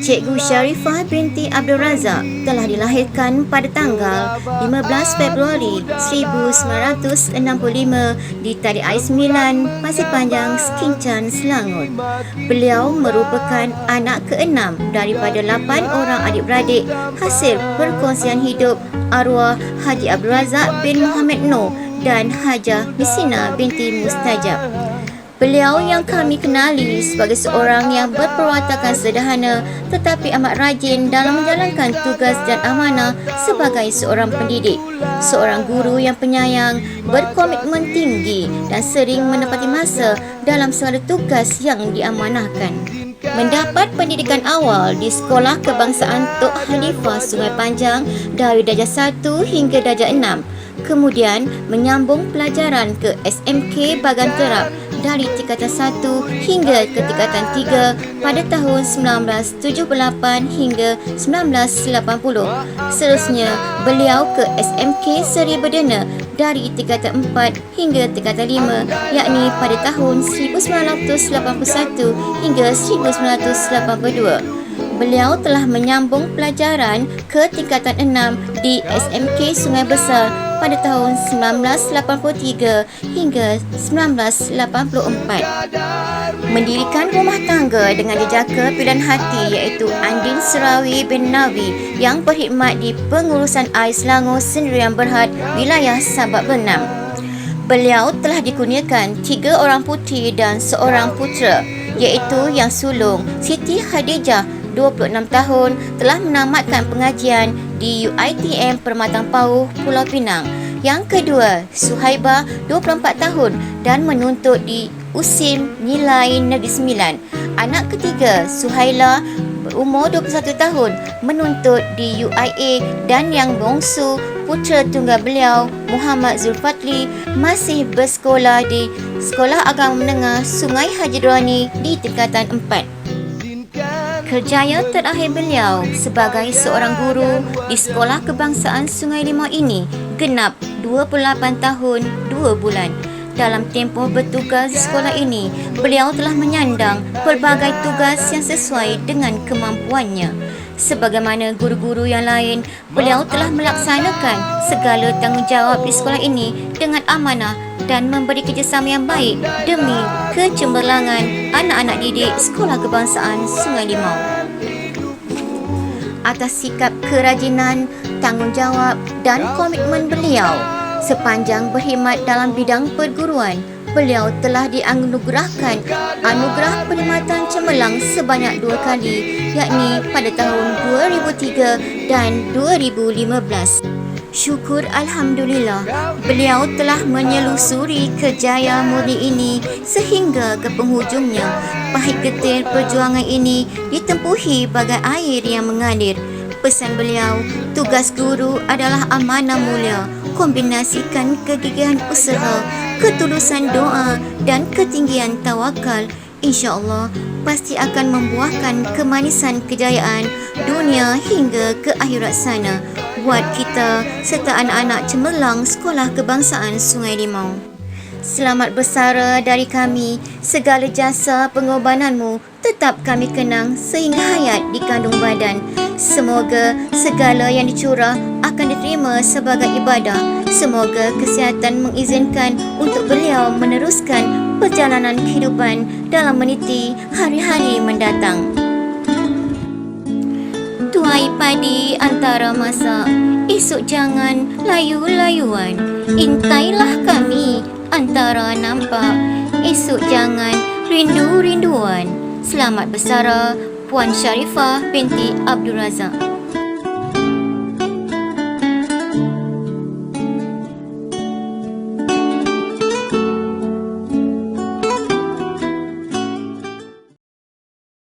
Cikgu Sharifah binti Abdul Razak telah dilahirkan pada tanggal 15 Februari 1965 di Tarik Air 9, Pasir Panjang, Skincan, Selangor. Beliau merupakan anak keenam daripada 8 orang adik-beradik hasil perkongsian hidup arwah Haji Abdul Razak bin Muhammad Noor dan Hajah Misina binti Mustajab. Beliau yang kami kenali sebagai seorang yang berperwatakan sederhana tetapi amat rajin dalam menjalankan tugas dan amanah sebagai seorang pendidik, seorang guru yang penyayang, berkomitmen tinggi dan sering menepati masa dalam segala tugas yang diamanahkan. Mendapat pendidikan awal di Sekolah Kebangsaan Tok Khalifah Sungai Panjang dari darjah 1 hingga darjah 6. Kemudian menyambung pelajaran ke SMK Bagan Terap dari tingkatan 1 hingga ke tingkatan 3 pada tahun 1978 hingga 1980. Seterusnya, beliau ke SMK Seri Berdana dari tingkatan 4 hingga tingkatan 5, yakni pada tahun 1981 hingga 1982. Beliau telah menyambung pelajaran ke tingkatan 6 di SMK Sungai Besar pada tahun 1983 hingga 1984. Mendirikan rumah tangga dengan jejaka pilihan hati iaitu Andin Serawi bin Nawi yang berkhidmat di Pengurusan Air Selangor Sendirian Berhad, wilayah Sabak Bernam. Beliau telah dikurniakan 3 orang puteri dan seorang putera, iaitu yang sulung Siti Khadijah 26 tahun telah menamatkan pengajian di UiTM Permatang Pauh, Pulau Pinang. Yang kedua, Suhaibah 24 tahun dan menuntut di USIM Nilai Negeri Sembilan. Anak ketiga, Suhaila berumur 21 tahun menuntut di UIA dan yang bongsu putera tunggal beliau Muhammad Zulfatli masih bersekolah di Sekolah Agama Menengah Sungai Haji Durrani di tingkatan 4. Kerjaya terakhir beliau sebagai seorang guru di Sekolah Kebangsaan Sungai Limau ini genap 28 tahun 2 bulan. Dalam tempoh bertugas di sekolah ini, beliau telah menyandang pelbagai tugas yang sesuai dengan kemampuannya. Sebagaimana guru-guru yang lain, beliau telah melaksanakan segala tanggungjawab di sekolah ini dengan amanah dan memberi kerjasama yang baik demi kecemerlangan anak-anak didik Sekolah Kebangsaan Sungai Limau. Atas sikap kerajinan, tanggungjawab dan komitmen beliau sepanjang berkhidmat dalam bidang perguruan, beliau telah dianugerahkan anugerah perkhidmatan cemerlang sebanyak 2 kali, yakni pada tahun 2003 dan 2015. Syukur Alhamdulillah, beliau telah menyelusuri kerjaya murni ini sehingga ke penghujungnya. Pahit getir perjuangan ini ditempuhi bagai air yang mengalir. Pesan beliau, tugas guru adalah amanah mulia. Kombinasikan kegigihan usaha, ketulusan doa dan ketinggian tawakal, insya-Allah pasti akan membuahkan kemanisan kejayaan dunia hingga ke akhirat sana buat kita serta anak-anak cemerlang Sekolah Kebangsaan Sungai Limau. Selamat bersara dari kami. Segala jasa pengorbananmu tetap kami kenang sehingga hayat dikandung badan. Semoga segala yang dicurah akan diterima sebagai ibadah. Semoga kesihatan mengizinkan untuk beliau meneruskan perjalanan kehidupan dalam meniti hari-hari mendatang. Tuai padi antara masa, esok jangan layu-layuan. Intailah kami antara nampak, esok jangan rindu-rinduan. Selamat bersara, Puan Sharifah binti Abdul Razak.